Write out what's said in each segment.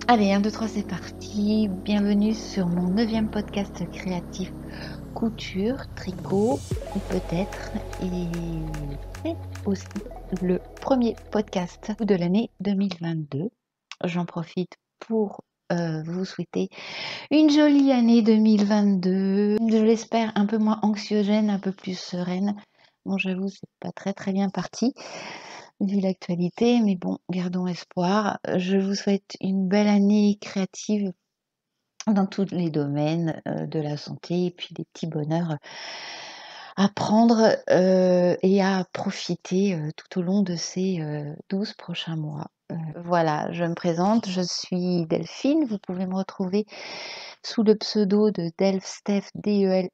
Allez, 1, 2, 3, c'est parti. Bienvenue sur mon 9e podcast créatif couture, tricot, ou peut-être. Et c'est aussi le premier podcast de l'année 2022. J'en profite pour vous souhaiter une jolie année 2022. Je l'espère un peu moins anxiogène, un peu plus sereine. Bon, j'avoue, c'est pas très bien parti vu l'actualité, mais bon, gardons espoir. Je vous souhaite une belle année créative dans tous les domaines de la santé et puis des petits bonheurs à prendre et à profiter tout au long de ces 12 prochains mois. Voilà, je me présente, je suis Delphine. Vous pouvez me retrouver sous le pseudo de Delfstef, DELFSTEF,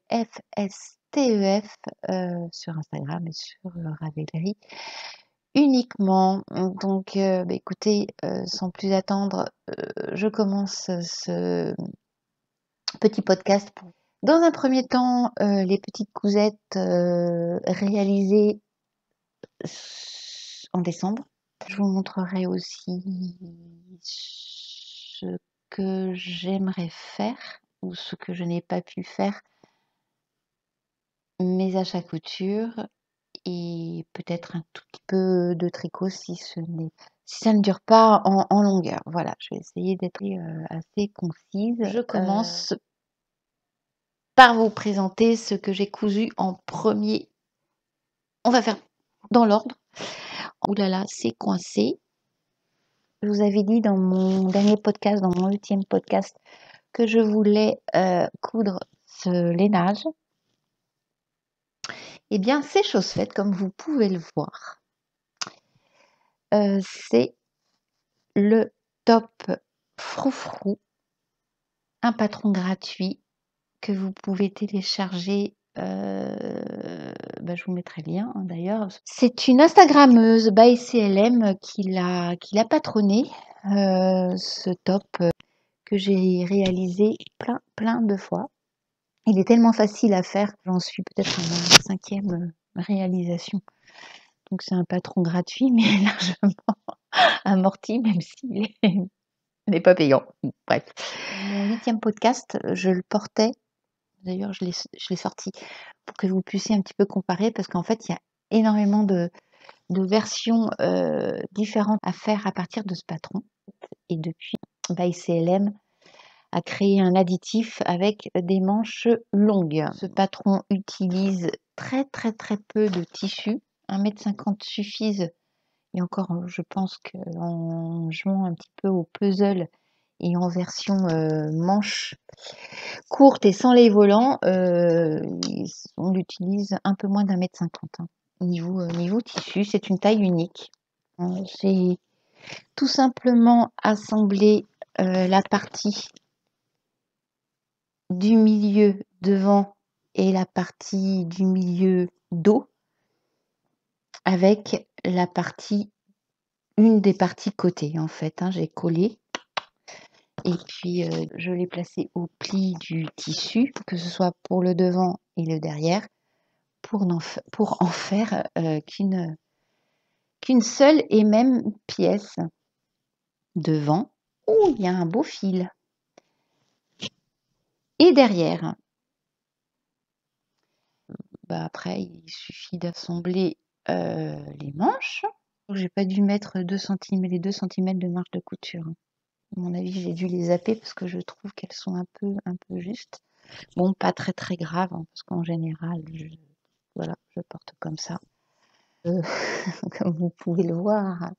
sur Instagram et sur Ravelry uniquement. Donc, écoutez, sans plus attendre, je commence ce petit podcast. Dans un premier temps, les petites cousettes réalisées en décembre. Je vous montrerai aussi ce que j'aimerais faire ou ce que je n'ai pas pu faire, mes achats couture et peut-être un tout petit peu de tricot si ça ne dure pas en longueur. Voilà, je vais essayer d'être assez concise. Je commence par vous présenter ce que j'ai cousu en premier. On va faire dans l'ordre. Ouh là là, c'est coincé. Je vous avais dit dans mon dernier podcast, dans mon 8e podcast, que je voulais coudre ce lainage. Eh bien, c'est chose faite, comme vous pouvez le voir. C'est le top froufrou, un patron gratuit que vous pouvez télécharger. Je vous mettrai le lien d'ailleurs. C'est une Instagrammeuse by CLM qui l'a patronné, ce top que j'ai réalisé plein de fois. Il est tellement facile à faire, j'en suis peut-être à ma 5e réalisation. Donc c'est un patron gratuit, mais largement amorti, même s'il n'est pas payant. Bref. Mon 8e podcast, je le portais. D'ailleurs, je l'ai sorti pour que vous puissiez un petit peu comparer, parce qu'en fait, il y a énormément de versions différentes à faire à partir de ce patron. Et depuis, CLM a créé un additif avec des manches longues. Ce patron utilise très peu de tissu. 1,50 m suffisent. Et encore, je pense qu'en jouant un petit peu au puzzle et en version manche courte et sans les volants, on utilise un peu moins d'1,50 m. Niveau tissu, c'est une taille unique. J'ai tout simplement assemblé la partie du milieu devant et la partie du milieu dos avec une des parties côté en fait. J'ai collé et puis je l'ai placé au pli du tissu, que ce soit pour le devant et le derrière, pour en faire qu'une seule et même pièce. Devant, il y a un beau fil. Et derrière, après, il suffit d'assembler les manches. J'ai pas dû mettre les 2 cm de marge de couture. À mon avis, j'ai dû les zapper parce que je trouve qu'elles sont un peu justes. Bon, pas très grave, parce qu'en général, je porte comme ça. Comme vous pouvez le voir.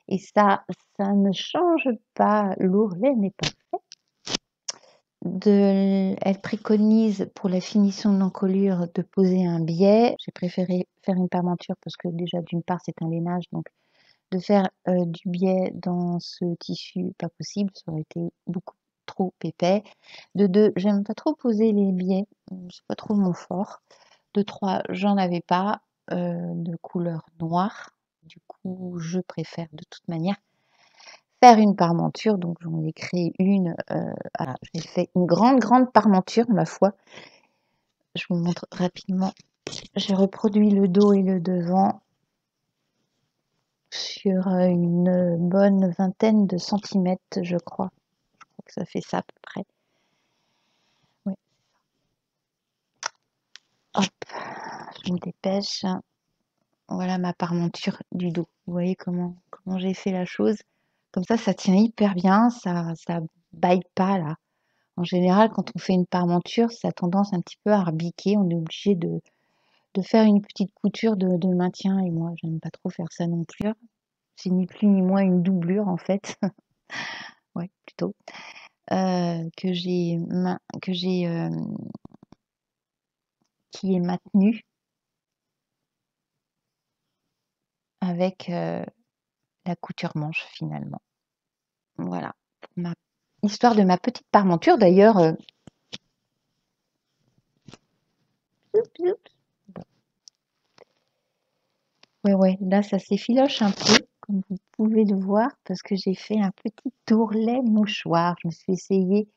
Et ça ne change pas. L'ourlet n'est pas fait. Elle préconise pour la finition de l'encolure de poser un biais. J'ai préféré faire une parmenture parce que déjà d'une part c'est un lainage, donc de faire du biais dans ce tissu, pas possible, ça aurait été beaucoup trop épais. De 2, j'aime pas trop poser les biais, c'est pas trop mon fort. De 3, j'en avais pas de couleur noire. Du coup, je préfère de toute manière faire une parmenture, donc j'en ai créé une. J'ai fait une grande parmenture, ma foi. Je vous montre rapidement. J'ai reproduit le dos et le devant sur une bonne vingtaine de centimètres, je crois. Je crois que ça fait ça à peu près. Ouais. Hop, je me dépêche. Voilà ma parmenture du dos. Vous voyez comment j'ai fait la chose. Comme ça tient hyper bien, ça baille pas là. En général, quand on fait une parmenture, ça a tendance un petit peu à rebiquer. On est obligé de faire une petite couture de maintien. Et moi, j'aime pas trop faire ça non plus. C'est ni plus ni moins une doublure en fait. Ouais, plutôt. Que j'ai qui est maintenue avec la couture manche finalement. Voilà, pour ma histoire de ma petite parmenture d'ailleurs. Ouais, là ça s'effiloche un peu, comme vous pouvez le voir, parce que j'ai fait un petit ourlet mouchoir. Je me suis essayée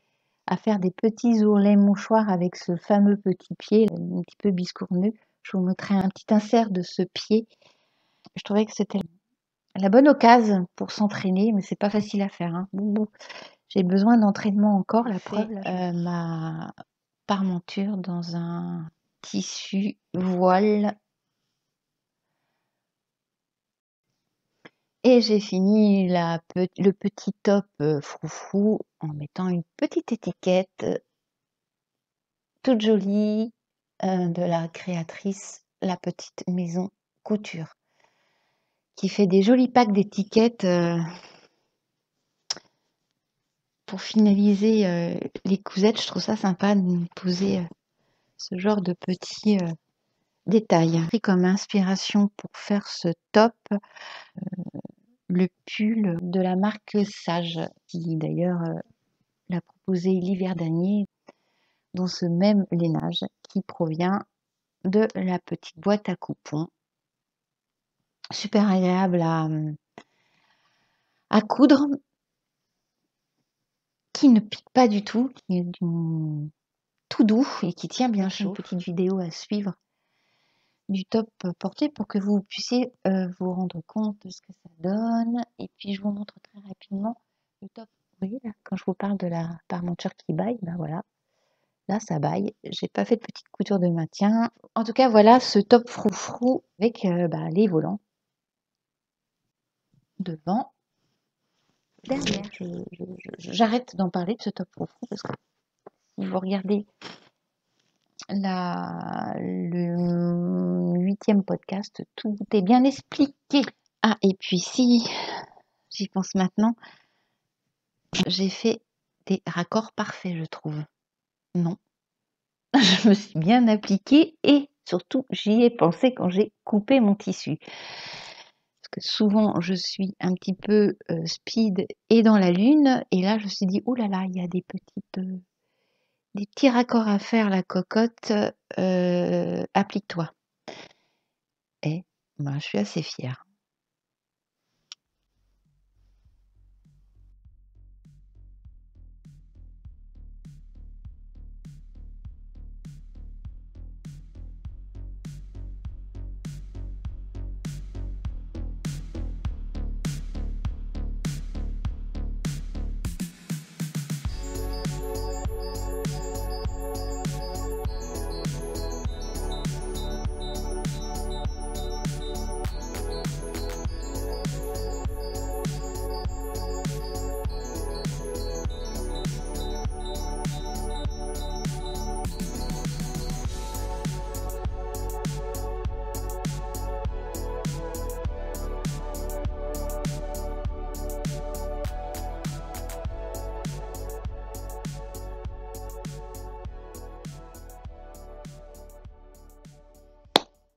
à faire des petits ourlets mouchoirs avec ce fameux petit pied, un petit peu biscorneux. Je vous montrerai un petit insert de ce pied. Je trouvais que c'était la bonne occasion pour s'entraîner, mais c'est pas facile à faire, hein. Bon, j'ai besoin d'entraînement encore, la preuve. Ma parmenture dans un tissu voile. Et j'ai fini le petit top froufrou en mettant une petite étiquette toute jolie de la créatrice La Petite Maison Couture, qui fait des jolis packs d'étiquettes pour finaliser les cousettes. Je trouve ça sympa de poser ce genre de petits détails. J'ai pris comme inspiration pour faire ce top le pull de la marque Sage, qui d'ailleurs l'a proposé l'hiver dernier dans ce même lainage qui provient de la petite boîte à coupons. Super agréable à coudre, qui ne pique pas du tout, qui est tout doux et qui tient bien chaud. Une petite vidéo à suivre du top porté pour que vous puissiez vous rendre compte de ce que ça donne. Et puis je vous montre très rapidement le top. Vous voyez là, quand je vous parle de la parmenture qui baille, ben voilà, là ça baille. J'ai pas fait de petite couture de maintien. En tout cas, voilà ce top froufrou avec les volants devant, derrière. J'arrête d'en parler de ce top froufrou parce que si vous regardez le 8e podcast, tout est bien expliqué. Ah, et puis si j'y pense maintenant, j'ai fait des raccords parfaits, je trouve. Non, je me suis bien appliquée et surtout j'y ai pensé quand j'ai coupé mon tissu. Parce que souvent je suis un petit peu speed et dans la lune, et là je me suis dit, oh là là, il y a des petits raccords à faire, la cocotte, applique-toi. Et ben, je suis assez fière.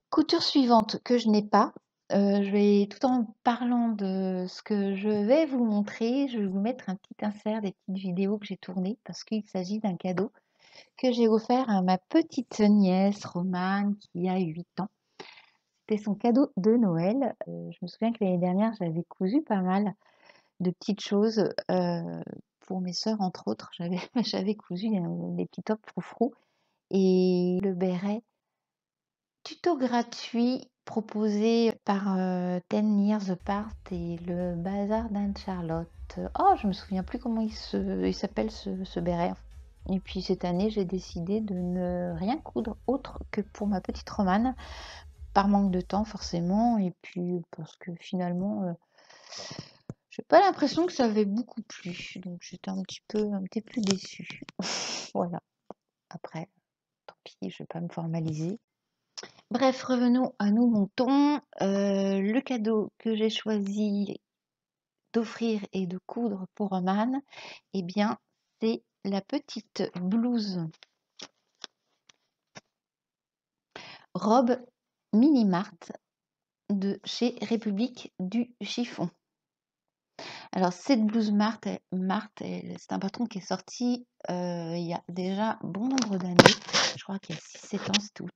Couture suivante que je n'ai pas. Je vais, tout en parlant de ce que je vais vous montrer, je vais vous mettre un petit insert des petites vidéos que j'ai tournées parce qu'il s'agit d'un cadeau que j'ai offert à ma petite nièce Romane qui a 8 ans. C'était son cadeau de Noël. Je me souviens que l'année dernière, j'avais cousu pas mal de petites choses pour mes sœurs, entre autres. J'avais cousu des petits tops froufrous et le béret tuto gratuit proposé par, Ten Years Apart et le Bazar d'Anne-Charlotte. Oh, je me souviens plus comment il s'appelle ce béret. Et puis cette année, j'ai décidé de ne rien coudre autre que pour ma petite Romane, par manque de temps forcément, et puis parce que finalement, j'ai pas l'impression que ça avait beaucoup plu, donc j'étais un petit peu déçue. Voilà, après, tant pis, je vais pas me formaliser. Bref, revenons à nos moutons. Le cadeau que j'ai choisi d'offrir et de coudre pour Roman, eh bien, c'est la petite blouse robe Mini Mart de chez République du Chiffon. Alors, cette blouse Mart, c'est un patron qui est sorti il y a déjà bon nombre d'années. Je crois qu'il y a 6-7 ans, c'était au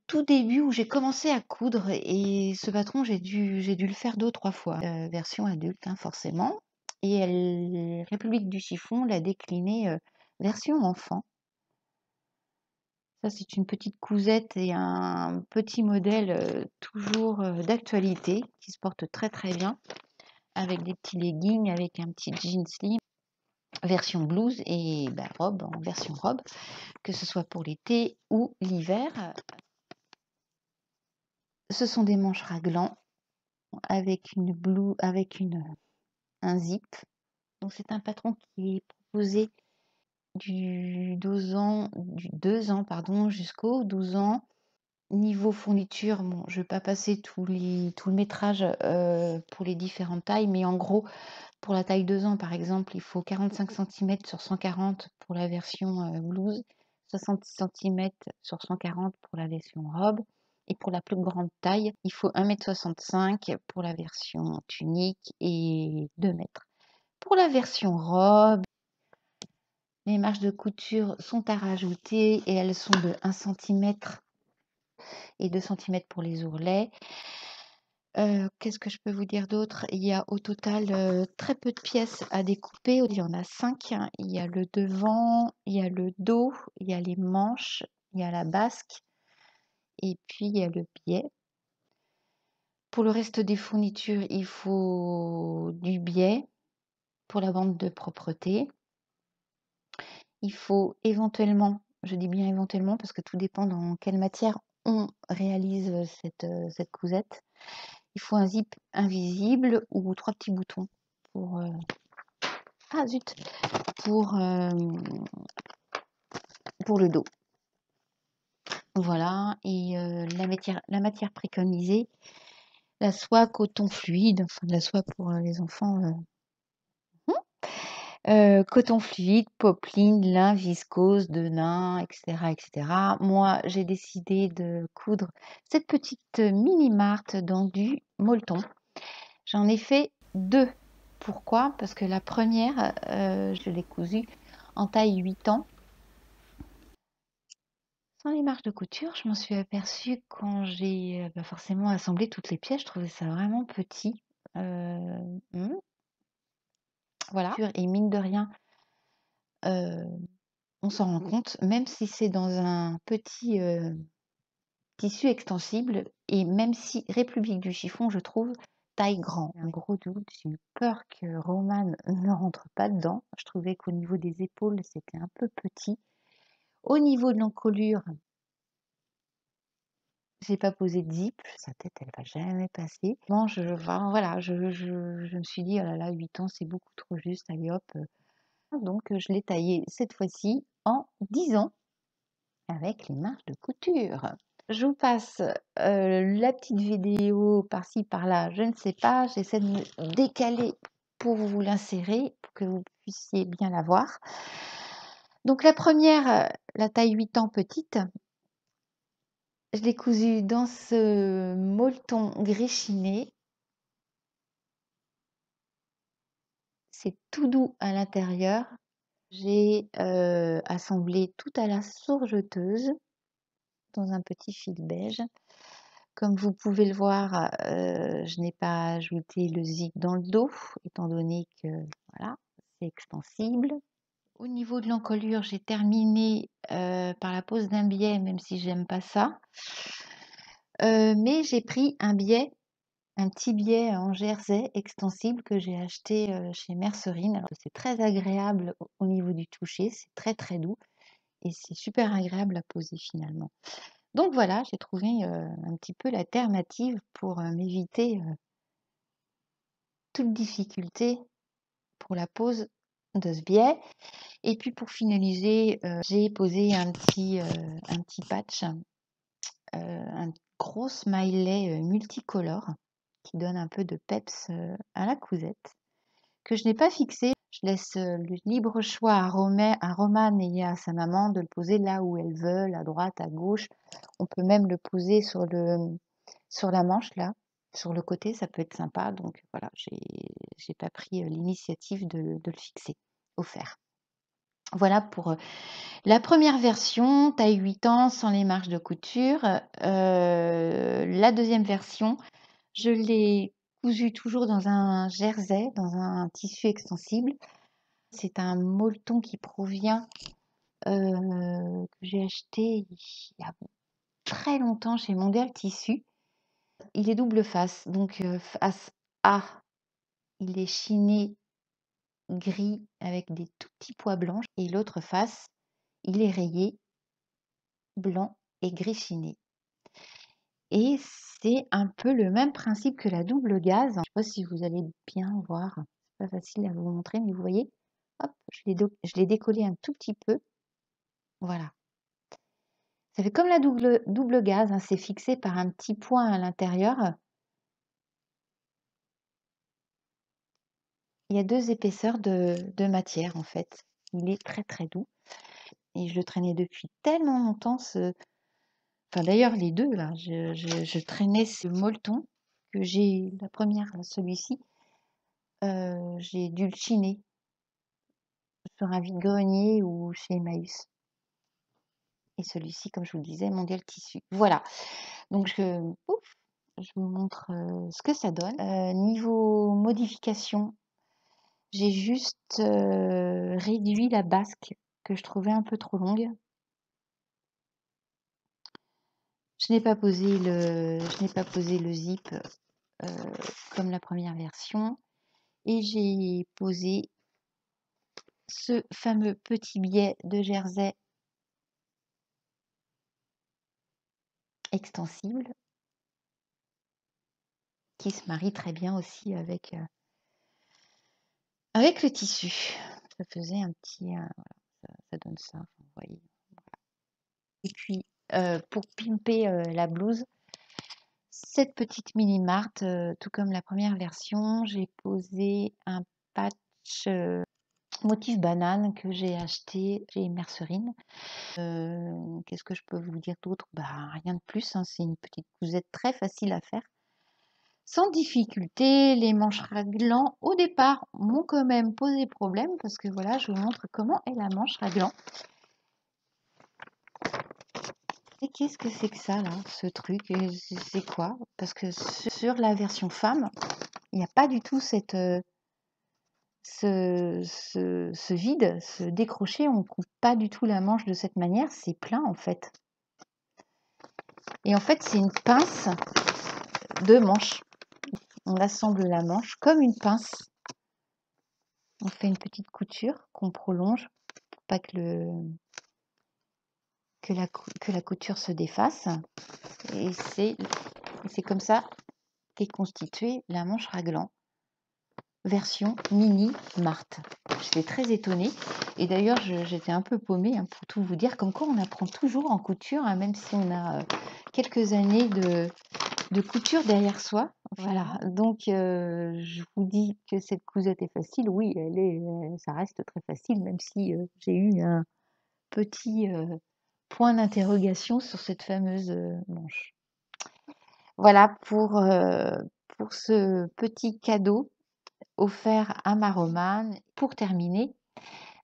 tout début où j'ai commencé à coudre, et ce patron, j'ai dû le faire 2 ou 3 fois. Version adulte, hein, forcément. Et République du Chiffon l'a décliné version enfant. Ça, c'est une petite cousette et un petit modèle toujours d'actualité qui se porte très très bien, avec des petits leggings, avec un petit jean slim, version blouse et robe en version robe, que ce soit pour l'été ou l'hiver. Ce sont des manches raglans avec un zip. Donc c'est un patron qui est proposé du 2 ans pardon, jusqu'aux 12 ans. Niveau fourniture, bon, je ne vais pas passer tout le métrage pour les différentes tailles, mais en gros, pour la taille 2 ans, par exemple, il faut 45 cm sur 140 pour la version blouse, 66 cm sur 140 pour la version robe. Et pour la plus grande taille, il faut 1,65 m pour la version tunique et 2 mètres. Pour la version robe, les marges de couture sont à rajouter et elles sont de 1 cm et 2 cm pour les ourlets. Qu'est-ce que je peux vous dire d'autre? Il y a au total très peu de pièces à découper. Il y en a 5. Il y a le devant, il y a le dos, il y a les manches, il y a la basque et puis il y a le biais. Pour le reste des fournitures, il faut du biais pour la bande de propreté. Il faut éventuellement, je dis bien éventuellement parce que tout dépend dans quelle matière on réalise cette cousette. Il faut un zip invisible ou 3 petits boutons pour ah zut pour le dos. Voilà. Et la matière préconisée, la soie coton fluide, enfin de la soie pour les enfants. Coton fluide, popeline, lin, viscose, denain, etc., etc. Moi, j'ai décidé de coudre cette petite mini Mart dans du molleton. J'en ai fait 2. Pourquoi? Parce que la première, je l'ai cousue en taille 8 ans. Sans les marges de couture, je m'en suis aperçue quand j'ai forcément assemblé toutes les pièces. Je trouvais ça vraiment petit. Voilà. Et mine de rien, on s'en rend compte, même si c'est dans un petit tissu extensible, et même si République du Chiffon, je trouve, taille grand. Un gros doute, j'ai eu peur que Roman ne rentre pas dedans. Je trouvais qu'au niveau des épaules, c'était un peu petit. Au niveau de l'encolure, j'ai pas posé de zip. Sa tête, elle va jamais passer. Bon, voilà, je me suis dit, oh là là, 8 ans, c'est beaucoup trop juste, allez hop. Donc, je l'ai taillé cette fois-ci en 10 ans avec les marges de couture. Je vous passe la petite vidéo par-ci par-là, je ne sais pas, j'essaie de me décaler pour vous l'insérer, pour que vous puissiez bien la voir. Donc la première, la taille 8 ans petite, je l'ai cousue dans ce molleton gréchiné. C'est tout doux à l'intérieur. J'ai assemblé tout à la sourjeteuse dans un petit fil beige. Comme vous pouvez le voir, je n'ai pas ajouté le zip dans le dos, étant donné que voilà, c'est extensible. Au niveau de l'encolure, j'ai terminé par la pose d'un biais, même si j'aime pas ça. Mais j'ai pris un petit biais en jersey extensible que j'ai acheté chez Mercerine. Alors, c'est très agréable au niveau du toucher, c'est très très doux et c'est super agréable à poser finalement. Donc voilà, j'ai trouvé un petit peu l'alternative pour m'éviter toute difficulté pour la pose de ce biais. Et puis pour finaliser, j'ai posé un petit patch, un gros smiley multicolore qui donne un peu de peps à la cousette, que je n'ai pas fixé. Je laisse le libre choix à Romane et à sa maman de le poser là où elles veulent, à droite, à gauche. On peut même le poser sur la manche là, sur le côté, ça peut être sympa. Donc voilà, j'ai pas pris l'initiative de le fixer au fer. Voilà pour la première version, taille 8 ans, sans les marges de couture. La deuxième version, je l'ai cousu toujours dans un jersey, dans un tissu extensible. C'est un molleton qui provient, que j'ai acheté il y a très longtemps chez Mondial Tissu. Il est double face, donc face A, il est chiné gris avec des tout petits pois blancs, et l'autre face, il est rayé blanc et gris chiné. Et c'est un peu le même principe que la double gaze. Je ne sais pas si vous allez bien voir, c'est pas facile à vous montrer, mais vous voyez, hop, je l'ai décollé un tout petit peu. Voilà. Ça fait comme la double gaze, hein, c'est fixé par un petit point à l'intérieur. Il y a 2 épaisseurs de matière en fait. Il est très très doux. Et je le traînais depuis tellement longtemps. Enfin d'ailleurs les deux là, je traînais ce molleton que j'ai, la première, celui-ci, j'ai dû le chiner sur un vide-grenier ou chez Emmaüs. Et celui-ci, comme je vous le disais, Mondial Tissu. Voilà. Donc je vous montre ce que ça donne. Niveau modification, j'ai juste réduit la basque que je trouvais un peu trop longue. Je n'ai pas posé le zip comme la première version, et j'ai posé ce fameux petit biais de jersey extensible qui se marie très bien aussi avec le tissu. Ça faisait un petit, voilà, ça donne ça, enfin, vous voyez. Et puis pour pimper la blouse, cette petite mini marte, tout comme la première version, j'ai posé un patch motif banane que j'ai acheté chez Mercerine. Qu'est-ce que je peux vous dire d'autre? Bah, rien de plus, hein, c'est une petite cousette très facile à faire. Sans difficulté, les manches raglan au départ m'ont quand même posé problème parce que voilà, je vous montre comment est la manche raglan. Et qu'est-ce que c'est que ça là, ce truc? C'est quoi? Parce que sur la version femme, il n'y a pas du tout cette, ce vide, ce décroché, on ne coupe pas du tout la manche de cette manière, c'est plein en fait. Et en fait, c'est une pince de manche. On assemble la manche comme une pince. On fait une petite couture qu'on prolonge pour pas que la couture se défasse. Et c'est comme ça qu'est constituée la manche raglan version mini Marthe. J'étais très étonnée et d'ailleurs j'étais un peu paumée, hein, pour tout vous dire, comme quoi on apprend toujours en couture, hein, même si on a quelques années de couture derrière soi. Voilà, donc je vous dis que cette cousette est facile. Oui, ça reste très facile, même si j'ai eu un petit point d'interrogation sur cette fameuse manche. Voilà pour ce petit cadeau offert à ma Romane. Pour terminer,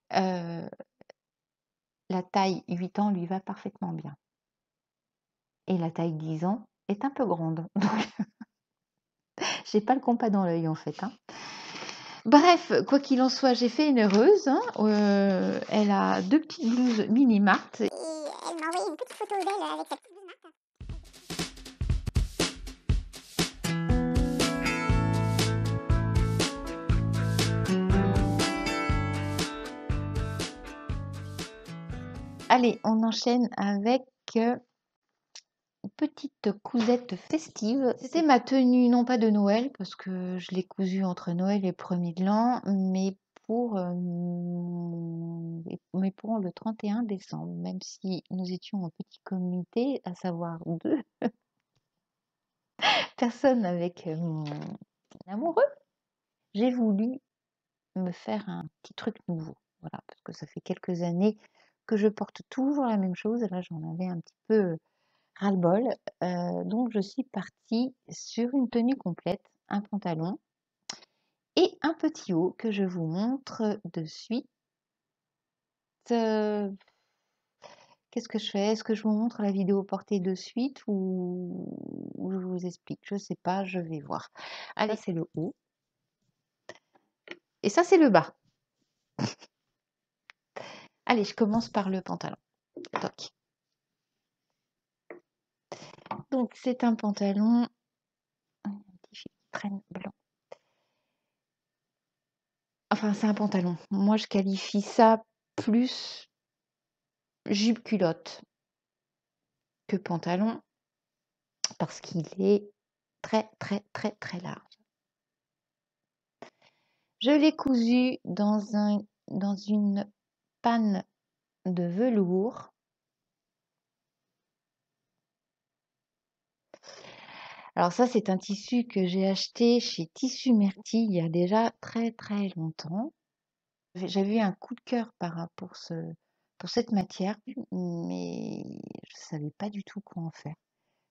la taille 8 ans lui va parfaitement bien. Et la taille 10 ans est un peu grande. Donc, j'ai pas le compas dans l'œil en fait, hein. Bref, quoi qu'il en soit, j'ai fait une heureuse, hein. Elle a 2 petites blouses mini Mart. Et elle m'a envoyé une petite photo d'elle avec sa petite blouse Marthe. Allez, on enchaîne avec une petite cousette festive. C'était ma tenue, non pas de Noël, parce que je l'ai cousue entre Noël et premier de l'an, mais pour le 31 décembre, même si nous étions en petit comité, à savoir 2 personnes avec mon amoureux, j'ai voulu me faire un petit truc nouveau. Voilà, parce que ça fait quelques années que je porte toujours la même chose. Et là, j'en avais un petit peu ras-le-bol. Donc, je suis partie sur une tenue complète, un pantalon et un petit haut que je vous montre de suite. Qu'est-ce que je fais? Est-ce que je vous montre la vidéo portée de suite ou je vous explique? Je sais pas, je vais voir. Allez, c'est le haut. Et ça, c'est le bas. Allez, je commence par le pantalon. Toc. Donc, c'est un pantalon, un petit fil traîne blanc. Enfin, c'est un pantalon. Moi, je qualifie ça plus jupe culotte que pantalon parce qu'il est très, très, très, très large. Je l'ai cousu dans une panne de velours. Alors ça, c'est un tissu que j'ai acheté chez Tissu Merti il y a déjà très, très longtemps. J'avais eu un coup de cœur pour cette matière, mais je ne savais pas du tout quoi en faire.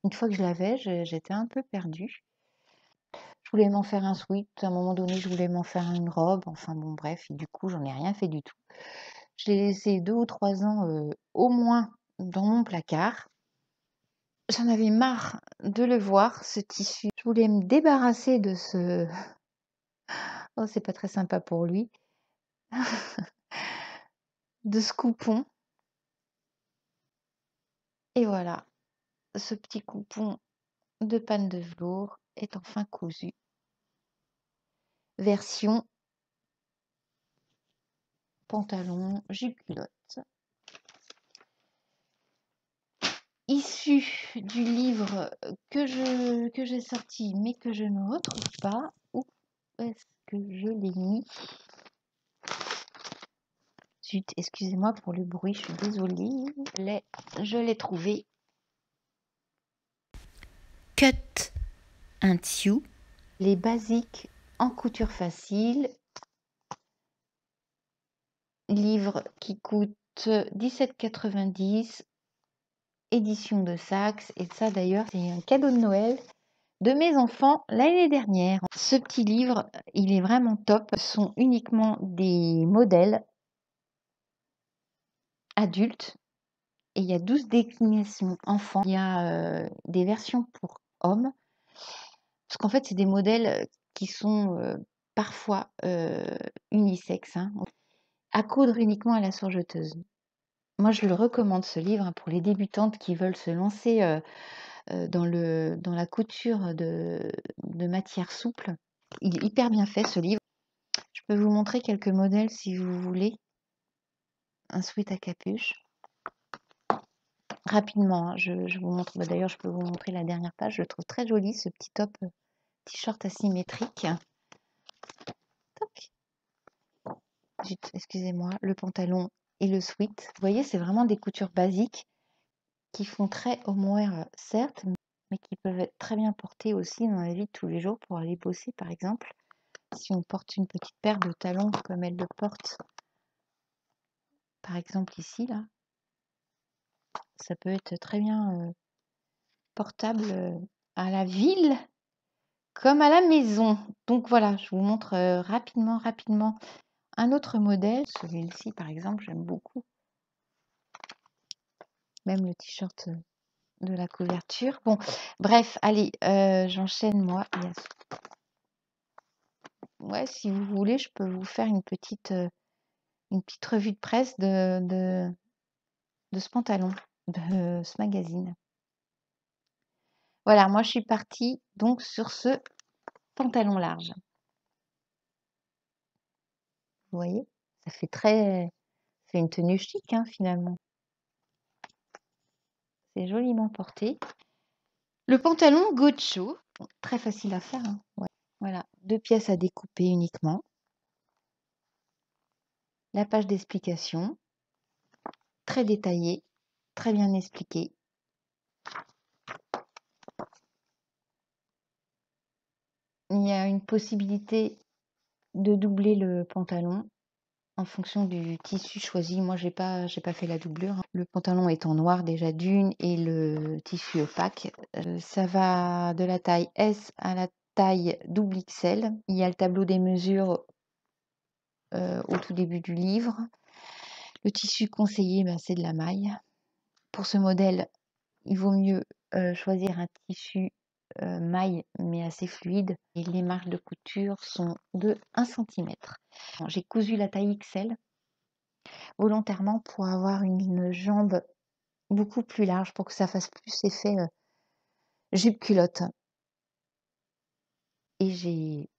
Une fois que je l'avais, j'étais un peu perdue. Je voulais m'en faire un sweat, à un moment donné, je voulais m'en faire une robe, enfin bon, bref, et du coup, j'en ai rien fait du tout. Je l'ai laissé 2 ou 3 ans au moins dans mon placard. J'en avais marre de le voir, ce tissu. Je voulais me débarrasser de ce... Oh, c'est pas très sympa pour lui. De ce coupon. Et voilà, ce petit coupon de panne de velours est enfin cousu. Version pantalon, jupe culotte. Issu du livre que j'ai sorti mais que je ne retrouve pas. Où est-ce que je l'ai mis? Zut, excusez-moi pour le bruit, je suis désolée. Je l'ai trouvé. Cut and Sew. Les basiques en couture facile. Livre qui coûte 17,90 €. Édition de Saks. Et ça d'ailleurs, c'est un cadeau de Noël de mes enfants l'année dernière. Ce petit livre, il est vraiment top. Ce sont uniquement des modèles adultes et il y a 12 déclinaisons enfants. Il y a des versions pour hommes parce qu'en fait, c'est des modèles qui sont parfois unisexes, hein, à coudre uniquement à la surjeteuse. Moi, je le recommande ce livre pour les débutantes qui veulent se lancer dans la couture de matière souple. Il est hyper bien fait ce livre. Je peux vous montrer quelques modèles si vous voulez. Un sweat à capuche. Rapidement, hein, je vous montre. D'ailleurs, je peux vous montrer la dernière page. Je le trouve très joli, ce petit top t-shirt asymétrique. Toc. Excusez-moi, le pantalon et le sweat. Vous voyez, c'est vraiment des coutures basiques qui font très homeware, certes, mais qui peuvent être très bien portées aussi dans la vie de tous les jours pour aller bosser, par exemple. Si on porte une petite paire de talons comme elle le porte, par exemple ici, là, ça peut être très bien portable à la ville comme à la maison. Donc voilà, je vous montre rapidement un autre modèle. Celui-ci, par exemple, j'aime beaucoup. Même le t-shirt de la couverture. Bon, bref, allez, j'enchaîne moi. ouais, si vous voulez, je peux vous faire une petite revue de presse de ce pantalon, de ce magazine. Voilà, moi je suis partie donc sur ce pantalon large. Vous voyez? Ça fait une tenue chic, hein, finalement. C'est joliment porté. Le pantalon Gocho, bon, très facile à faire, hein, ouais. Voilà, 2 pièces à découper uniquement. La page d'explication, très détaillée, très bien expliquée. Il y a une possibilité de doubler le pantalon en fonction du tissu choisi. Moi, j'ai pas fait la doublure, hein. Le pantalon est en noir déjà d'une et le tissu opaque. Ça va de la taille S à la taille double XL. Il y a le tableau des mesures au tout début du livre. Le tissu conseillé, c'est de la maille. Pour ce modèle, il vaut mieux choisir un tissu maille mais assez fluide. Et les marges de couture sont de 1 cm. J'ai cousu la taille XL volontairement pour avoir une jambe beaucoup plus large pour que ça fasse plus effet jupe culotte. Et j'ai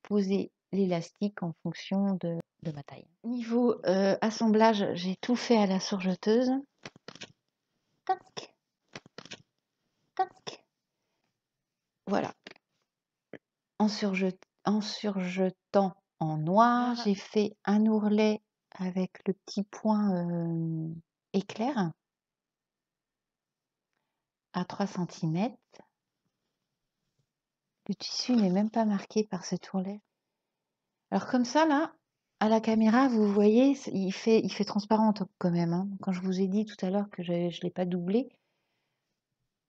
posé l'élastique en fonction de ma taille. Niveau assemblage, j'ai tout fait à la surjeteuse. Tac, tac. Voilà. En surjetant en noir, j'ai fait un ourlet avec le petit point éclair à 3 cm. Le tissu n'est même pas marqué par cet ourlet. Alors comme ça, là, à la caméra, vous voyez, il fait transparent quand même, hein. Quand je vous ai dit tout à l'heure que je ne l'ai pas doublé,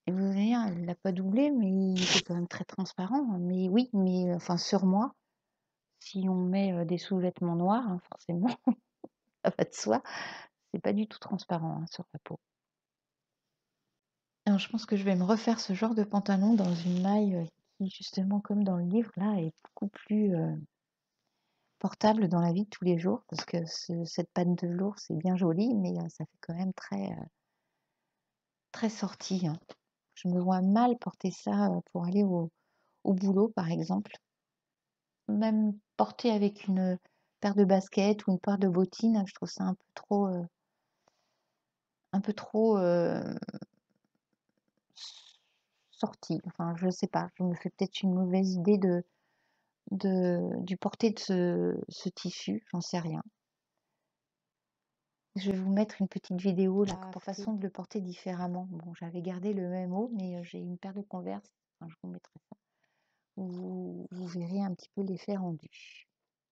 et vous allez dire, elle ne l'a pas doublé, mais il était quand même très transparent. Mais oui, mais enfin sur moi, si on met des sous-vêtements noirs, hein, forcément, ça va de soi, c'est pas du tout transparent, hein, sur la peau. Alors, je pense que je vais me refaire ce genre de pantalon dans une maille qui, justement, comme dans le livre, là, est beaucoup plus portable dans la vie de tous les jours, parce que cette patte de velours, c'est bien joli, mais ça fait quand même très sorti, hein. Je me vois mal porter ça pour aller au boulot, par exemple. Même porter avec une paire de baskets ou une paire de bottines, je trouve ça un peu trop sorti. Enfin, je sais pas, je me fais peut-être une mauvaise idée du porté de ce tissu, j'en sais rien. Je vais vous mettre une petite vidéo là pour façon de le porter différemment. Bon, j'avais gardé le même haut, mais j'ai une paire de Converse. Enfin, je vous mettrai ça. Vous verrez un petit peu l'effet rendu.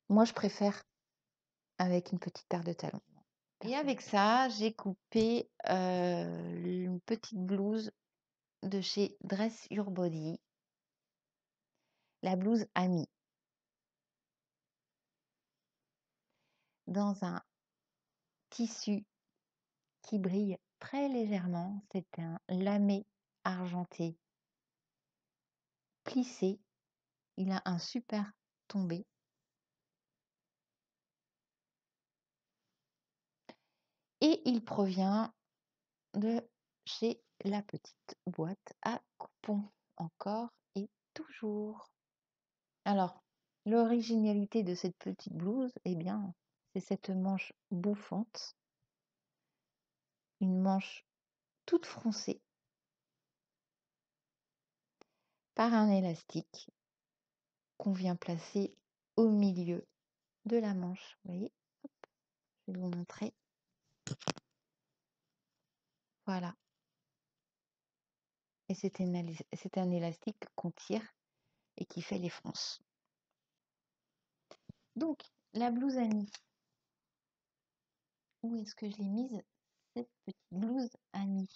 Moi, je préfère avec une petite paire de talons. Et avec ça, j'ai coupé une petite blouse de chez Dress Your Body, la blouse Ami, dans un tissu qui brille très légèrement. C'est un lamé argenté plissé. Il a un super tombé. Et il provient de chez la petite boîte à coupons. Encore et toujours. Alors, l'originalité de cette petite blouse, eh bien, c'est cette manche bouffante. Une manche toute froncée par un élastique qu'on vient placer au milieu de la manche. Vous voyez, hop, je vais vous montrer. Voilà. Et c'est un élastique qu'on tire et qui fait les fronces. Donc, la blouse Ami. Où est-ce que je l'ai mise, cette petite blouse Ami?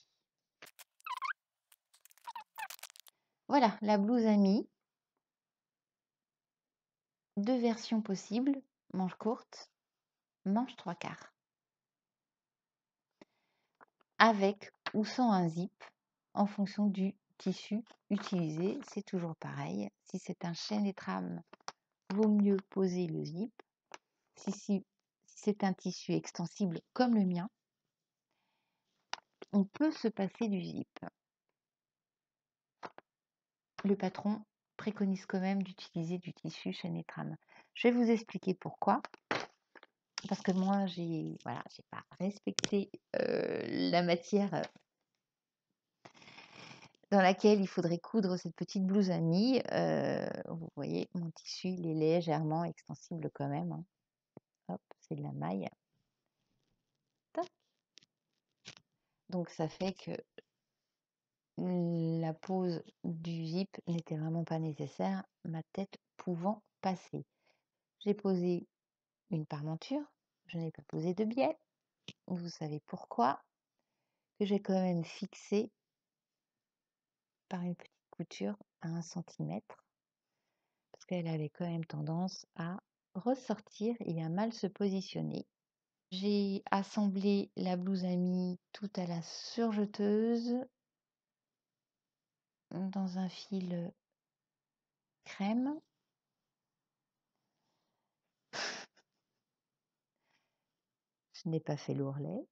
Voilà, la blouse Ami. 2 versions possibles, manche courte, manche 3/4. Avec ou sans un zip, en fonction du tissu utilisé, c'est toujours pareil. Si c'est un chêne et trame, vaut mieux poser le zip. Si c'est un tissu extensible comme le mien, on peut se passer du zip. Le patron préconise quand même d'utiliser du tissu chêne et trame. Je vais vous expliquer pourquoi. Parce que moi, j'ai pas respecté la matière dans laquelle il faudrait coudre cette petite blouse à mie. Vous voyez, mon tissu, il est légèrement extensible quand même, hein. Hop, c'est de la maille. Tac. Donc ça fait que la pose du zip n'était vraiment pas nécessaire, ma tête pouvant passer. J'ai posé une parmenture, je n'ai pas posé de biais. Vous savez pourquoi? Que j'ai quand même fixé par une petite couture à 1 centimètre, parce qu'elle avait quand même tendance à ressortir et à mal se positionner. J'ai assemblé la blouse à mie tout à la surjeteuse dans un fil crème. Je n'ai pas fait l'ourlet.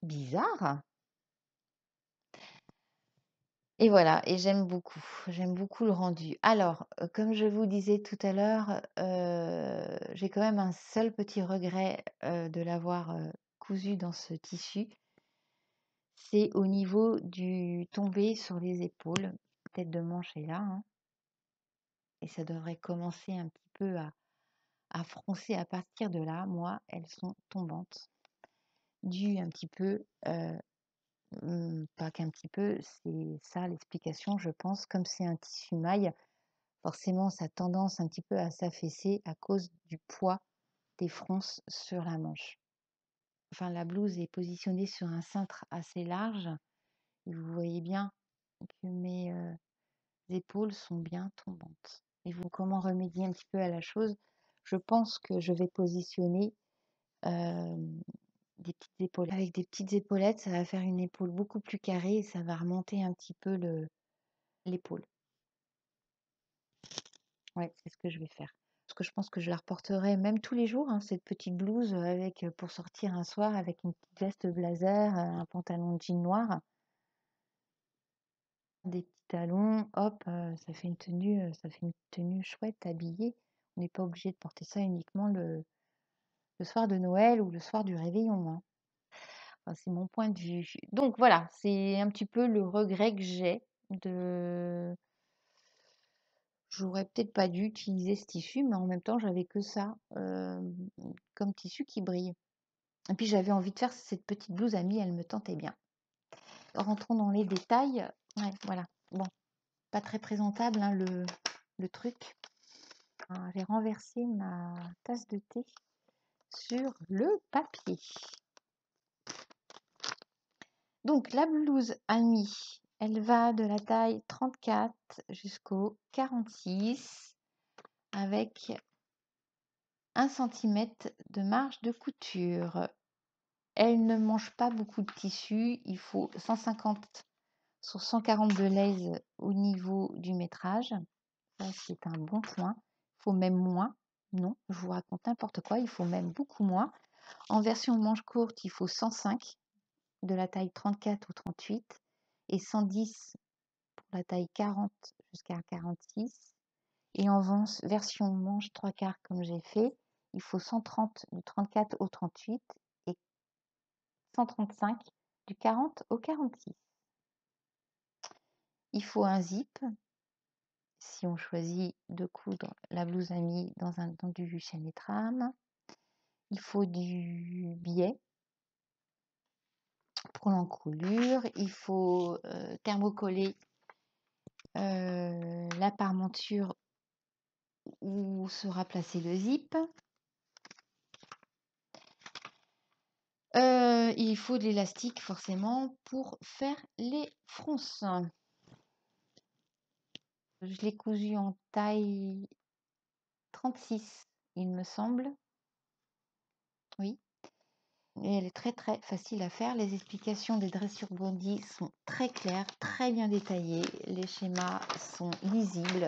Bizarre. Et voilà, et j'aime beaucoup le rendu. Alors, comme je vous disais tout à l'heure, j'ai quand même un seul petit regret, de l'avoir, cousu dans ce tissu. C'est au niveau du tombé sur les épaules. Tête de manche est là, hein, et ça devrait commencer un petit peu à froncer à partir de là. Moi, elles sont tombantes. Dû un petit peu, pas qu'un petit peu, c'est ça l'explication, je pense. Comme c'est un tissu maille, forcément, ça a tendance un petit peu à s'affaisser à cause du poids des fronces sur la manche. Enfin, la blouse est positionnée sur un cintre assez large et vous voyez bien que mes épaules sont bien tombantes. Et vous, comment remédier un petit peu à la chose? Je pense que je vais positionner des petites épaulettes. Avec des petites épaulettes, ça va faire une épaule beaucoup plus carrée et ça va remonter un petit peu l'épaule. Ouais, c'est ce que je vais faire. Parce que je pense que je la reporterai même tous les jours, hein, cette petite blouse avec pour sortir un soir avec une petite veste blazer, un pantalon de jean noir, des petits talons, hop, ça fait une tenue chouette, habillée. On n'est pas obligé de porter ça uniquement le soir de Noël ou le soir du réveillon, hein. Enfin, c'est mon point de vue. Donc voilà, c'est un petit peu le regret que j'ai de j'aurais peut-être pas dû utiliser ce tissu, mais en même temps, j'avais que ça, comme tissu qui brille. Et puis j'avais envie de faire cette petite blouse à mi, elle me tentait bien. Rentrons dans les détails. Ouais, voilà. Bon, pas très présentable, hein, le truc. Ah, j'ai renversé ma tasse de thé sur le papier. Donc la blouse à mi, elle va de la taille 34 jusqu'au 46 avec 1 centimètre de marge de couture. Elle ne mange pas beaucoup de tissu, il faut 150 sur 140 de laise au niveau du métrage. Ça, c'est un bon point. Il faut même moins. Non, je vous raconte n'importe quoi, il faut même beaucoup moins. En version manche courte, il faut 105 de la taille 34 ou 38 et 110 pour la taille 40 jusqu'à 46. Et en version manche 3/4 comme j'ai fait, il faut 130 du 34 au 38 et 135 du 40 au 46. Il faut un zip si on choisit de coudre la blouse à mi dans du chêne et trame. Il faut du biais pour l'encolure. Il faut thermocoller la parmenture où sera placé le zip. Il faut de l'élastique forcément pour faire les fronces. Je l'ai cousu en taille 36, il me semble. Oui. et elle est très très facile à faire. Les explications des dressures body sont très claires, très bien détaillées. Les schémas sont lisibles.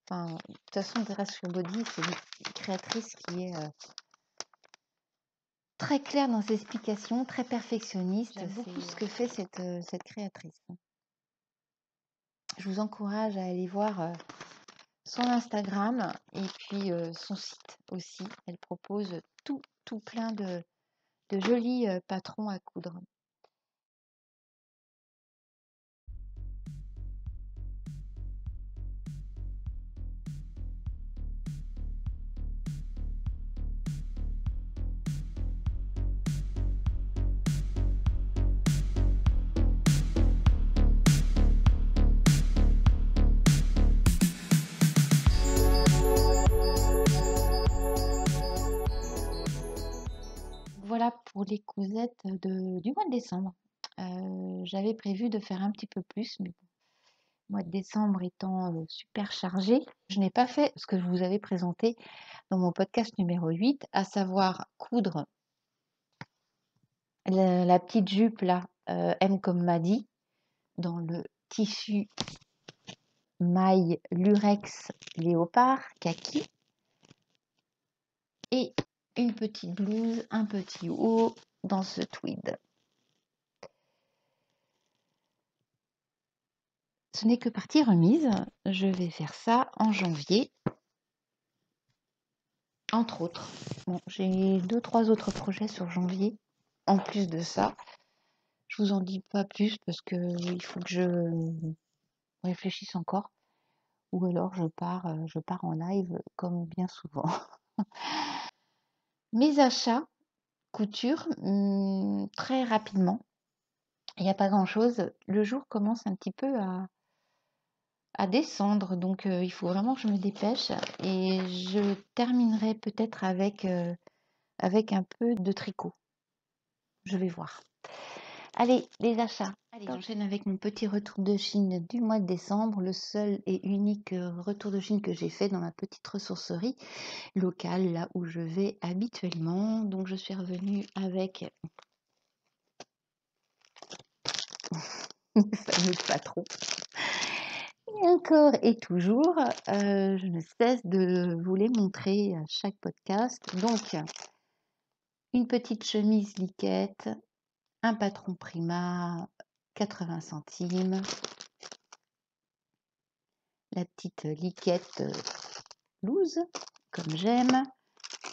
Enfin, de toute façon, dressure body, c'est une créatrice qui est très claire dans ses explications, très perfectionniste. J'aime beaucoup ce que fait cette créatrice. Je vous encourage à aller voir son Instagram et puis son site aussi. Elle propose tout plein de jolis patrons à coudre. Voilà pour les cousettes du mois de décembre. J'avais prévu de faire un petit peu plus, mais bon, le mois de décembre étant super chargé, je n'ai pas fait ce que je vous avais présenté dans mon podcast numéro 8, à savoir coudre la petite jupe là, M comme Maddy, dans le tissu maille lurex léopard kaki, et une petite blouse, un petit haut dans ce tweed. Ce n'est que partie remise. Je vais faire ça en janvier, entre autres. Bon, j'ai 2-3 autres projets sur janvier. En plus de ça, je vous en dis pas plus parce que il faut que je réfléchisse encore. Ou alors je pars en live comme bien souvent. Mes achats couture, très rapidement. Il n'y a pas grand-chose. Le jour commence un petit peu à descendre, donc il faut vraiment que je me dépêche. Et je terminerai peut-être avec un peu de tricot. Je vais voir. Allez, les achats. Allez, j'enchaîne avec mon petit retour de Chine du mois de décembre, le seul et unique retour de Chine que j'ai fait dans ma petite ressourcerie locale, là où je vais habituellement. Donc je suis revenue avec le fameux patron. Et encore et toujours, je ne cesse de vous les montrer à chaque podcast. Donc, une petite chemise liquette, un patron Prima, 80 centimes, la petite liquette loose, comme j'aime,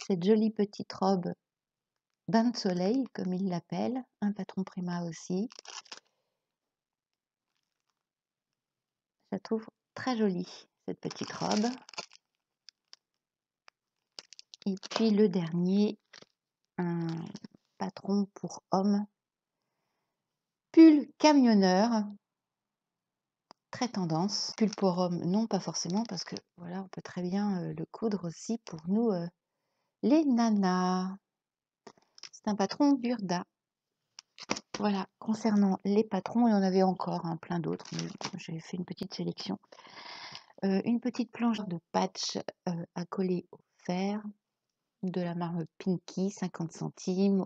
cette jolie petite robe bain de soleil, comme il l'appelle, un patron Prima aussi. Je la trouve très jolie, cette petite robe. Et puis le dernier, un patron pour homme, pull camionneur, très tendance. Pull pour homme, non pas forcément, parce que voilà, on peut très bien le coudre aussi pour nous les nanas. C'est un patron Burda. Voilà, concernant les patrons, il y en avait encore plein d'autres, mais j'ai fait une petite sélection. Une petite planche de patch à coller au fer, de la marque Pinky, 50 centimes.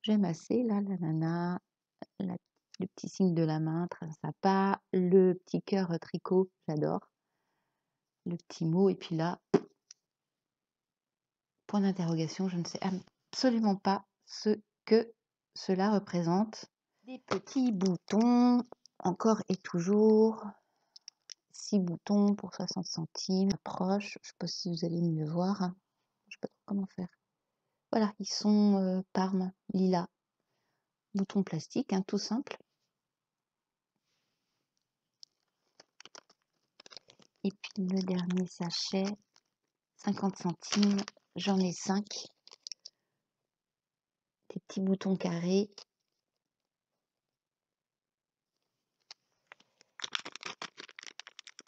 J'aime assez, là, la nana, le petit signe de la main, très sympa. Le petit cœur tricot, j'adore. Le petit mot, et puis là, point d'interrogation, je ne sais absolument pas ce que cela représente. Des petits boutons, encore et toujours. 6 boutons pour 60 centimes. Approche, je ne sais pas si vous allez mieux voir. Je ne sais pas trop comment faire. Voilà, ils sont Parme, lilas. Bouton plastique, tout simple. Et puis le dernier sachet, 50 centimes, j'en ai 5. Des petits boutons carrés.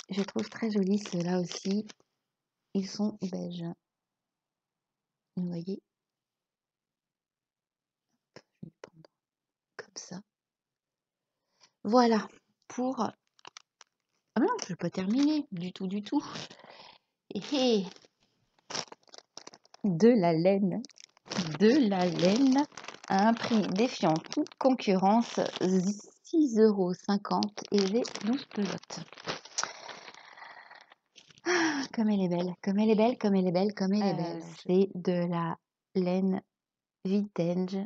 Je trouve très jolis ceux-là aussi. Ils sont beiges. Vous voyez? Je vais prendre comme ça. Voilà pour... Ah non, je n'ai pas terminé du tout, du tout. Et de la laine. de la laine à un prix défiant toute concurrence, 6,50 € et j'ai 12 pelotes. Ah, comme elle est belle, comme elle est belle, comme elle est belle, comme elle est belle. C'est de la laine vintage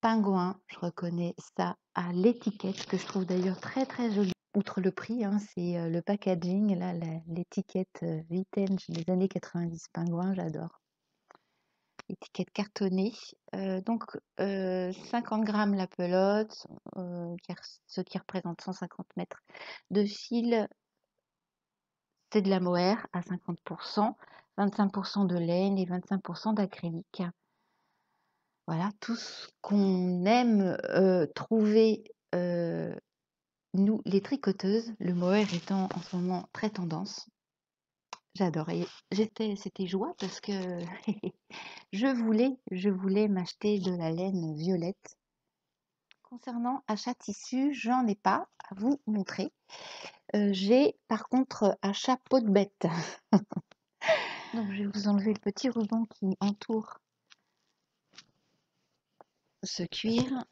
pingouin. Je reconnais ça à l'étiquette que je trouve d'ailleurs très très jolie. Outre le prix, hein, c'est le packaging, là, l'étiquette vintage des années 90 pingouin, j'adore. Étiquette cartonnée. Donc 50 grammes la pelote, ce qui représente 150 mètres de fil. C'est de la mohair à 50%, 25% de laine et 25% d'acrylique. Voilà, tout ce qu'on aime trouver, nous les tricoteuses, le mohair étant en ce moment très tendance. J'adore et c'était joie parce que je voulais m'acheter de la laine violette. Concernant achat tissu, j'en ai pas à vous montrer. J'ai par contre achat peau de bête. Donc je vais vous enlever le petit ruban qui entoure ce cuir.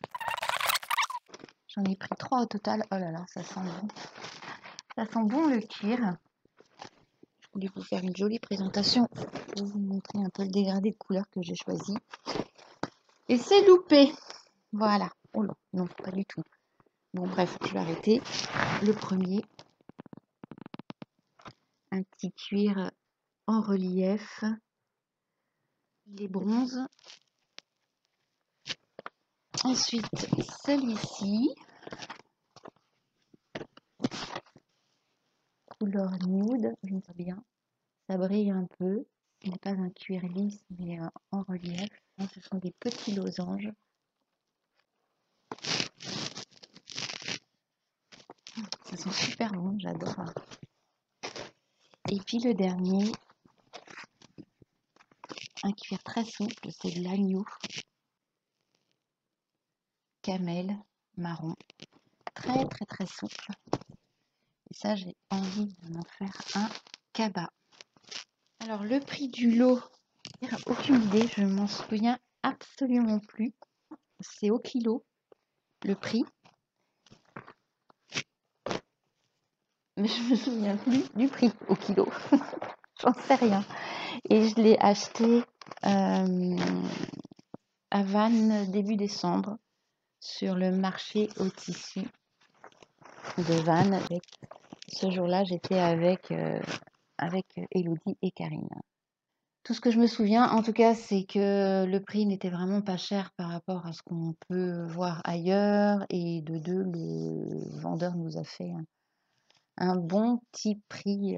J'en ai pris 3 au total. Oh là là, ça sent bon. Ça sent bon le cuir. Je voulais vous faire une jolie présentation pour vous montrer un peu le dégradé de couleur que j'ai choisi. Et c'est loupé. Voilà. Oh là, non, pas du tout. Bon, bref, je vais arrêter. Le premier, un petit cuir en relief. Les bronzes. Ensuite, celui-ci. Couleur nude, j'aime ça bien. Ça brille un peu. Ce n'est pas un cuir lisse, mais en relief. Ce sont des petits losanges. Ça sent super bon, j'adore. Et puis le dernier, un cuir très souple, c'est de l'agneau. Camel, marron. Très très très souple. Et ça, j'ai envie de m'en faire un cabas. Alors le prix du lot, aucune idée, je m'en souviens absolument plus. C'est au kilo, le prix. Mais je me souviens plus du prix au kilo. J'en sais rien. Et je l'ai acheté à Vannes début décembre sur le marché au tissu de Vannes. Ce jour-là, j'étais avec Elodie et Karine. Tout ce que je me souviens, en tout cas, c'est que le prix n'était vraiment pas cher par rapport à ce qu'on peut voir ailleurs. Et de deux, le vendeur nous a fait un bon petit prix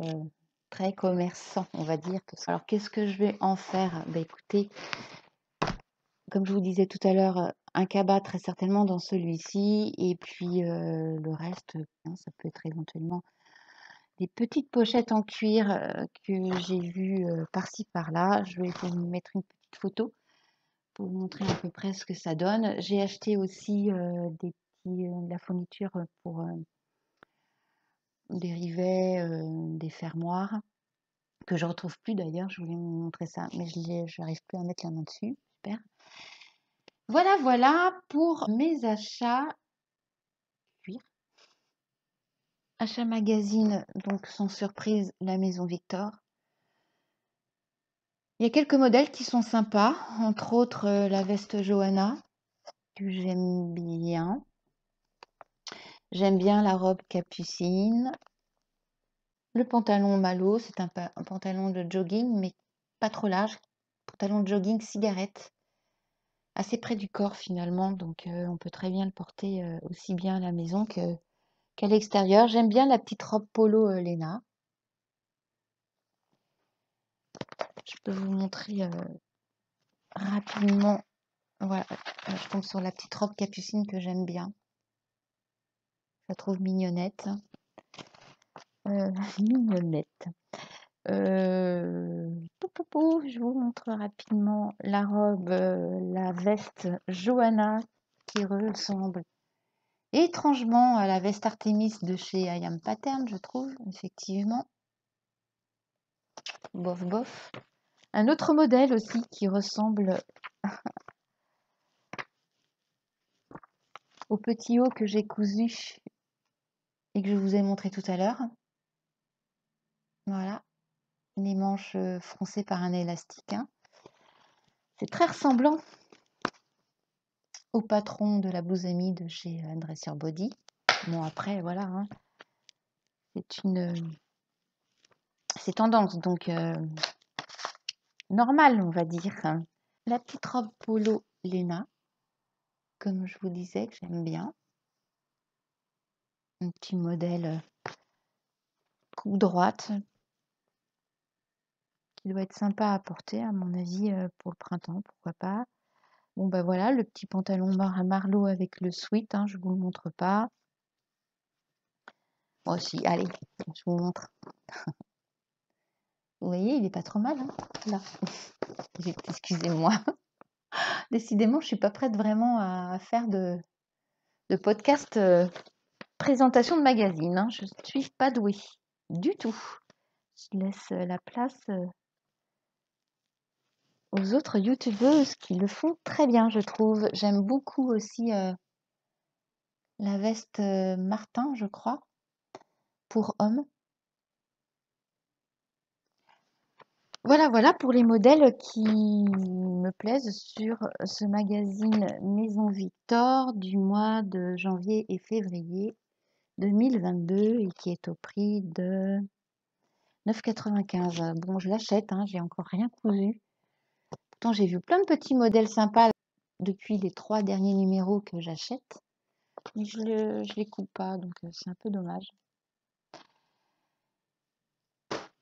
très commerçant, on va dire. Alors, qu'est-ce que je vais en faire? Ben, écoutez, comme je vous disais tout à l'heure, un cabas très certainement dans celui-ci. Et puis, le reste, ça peut être éventuellement des petites pochettes en cuir que j'ai vues par-ci par-là. Je vais vous mettre une petite photo pour vous montrer à peu près ce que ça donne. J'ai acheté aussi de la fourniture pour des rivets, des fermoirs, que je retrouve plus d'ailleurs. Je voulais vous montrer ça, mais je n'arrive plus à mettre la main dessus. Super. Voilà, voilà pour mes achats cuir. Achat magazine, donc sans surprise, la Maison Victor. Il y a quelques modèles qui sont sympas, entre autres la veste Johanna, que j'aime bien. J'aime bien la robe capucine. Le pantalon Malo, c'est un pantalon de jogging, mais pas trop large. Pantalon de jogging cigarette, assez près du corps finalement, donc on peut très bien le porter aussi bien à la maison qu'à l'extérieur. J'aime bien la petite robe polo Léna. Je peux vous montrer rapidement. Voilà, je tombe sur la petite robe capucine que j'aime bien. Je la trouve mignonnette. Mignonnette. Je vous montre rapidement la robe, la veste Johanna qui ressemble étrangement à la veste Artemis de chez I Am Pattern, je trouve, effectivement. Bof, bof. Un autre modèle aussi qui ressemble au petit haut que j'ai cousu et que je vous ai montré tout à l'heure. Voilà, les manches froncées par un élastique, hein. C'est très ressemblant au patron de la blouse amie de chez Dresser Body. Bon, après, voilà, hein, c'est tendance, donc normal, on va dire. La petite robe polo Léna, comme je vous disais, que j'aime bien. Un petit modèle coupe droite, qui doit être sympa à porter, à mon avis, pour le printemps, pourquoi pas. Bon, bah voilà, le petit pantalon à Marlowe avec le sweat, hein, je vous le montre pas. Moi aussi, allez, je vous montre. Vous voyez, il est pas trop mal, hein, là. Excusez-moi. Décidément, je suis pas prête vraiment à faire de podcast présentation de magazine, hein. Je suis pas douée du tout. Je laisse la place aux autres youtubeuses qui le font très bien, je trouve. J'aime beaucoup aussi la veste Martin, je crois, pour hommes. Voilà pour les modèles qui me plaisent sur ce magazine Maison Victor du mois de janvier et février 2022 et qui est au prix de 9,95 €. Bon, je l'achète, hein, j'ai encore rien cousu. Pourtant, j'ai vu plein de petits modèles sympas depuis les 3 derniers numéros que j'achète. Mais je les coupe pas, donc c'est un peu dommage.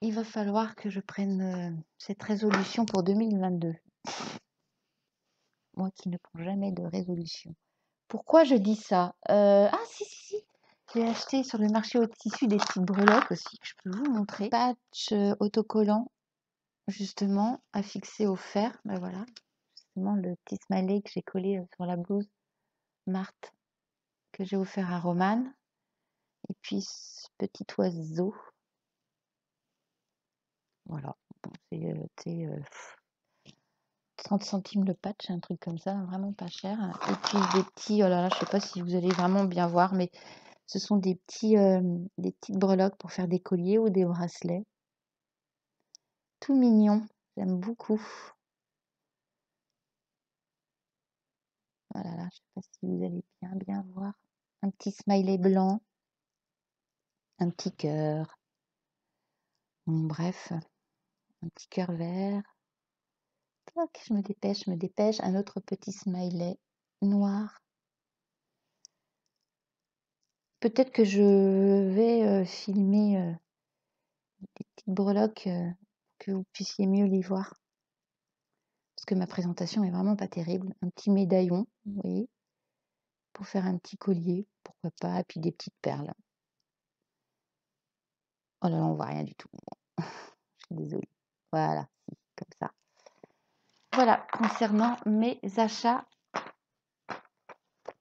Il va falloir que je prenne cette résolution pour 2022. Moi qui ne prends jamais de résolution. Pourquoi je dis ça? Ah si, j'ai acheté sur le marché au tissu des petites breloques aussi, que je peux vous montrer. Patch autocollant, justement, à fixer au fer. Ben voilà, justement le petit smiley que j'ai collé sur la blouse Marthe, que j'ai offert à Romane. Et puis ce petit oiseau. Voilà, bon, c'est 30 centimes le patch, un truc comme ça, vraiment pas cher. Et puis des petits, oh là là, je sais pas si vous allez vraiment bien voir, mais ce sont des petites breloques pour faire des colliers ou des bracelets. Tout mignon, j'aime beaucoup. Voilà, là, je sais pas si vous allez bien voir. Un petit smiley blanc, un petit cœur. Bon, bref, un petit cœur vert. Toc, je me dépêche. Un autre petit smiley noir. Peut-être que je vais filmer des petites breloques que vous puissiez mieux les voir. Parce que ma présentation est vraiment pas terrible. Un petit médaillon, vous voyez, pour faire un petit collier, pourquoi pas, et puis des petites perles. Oh là là, on voit rien du tout. Je suis désolée. Voilà, comme ça. Voilà, concernant mes achats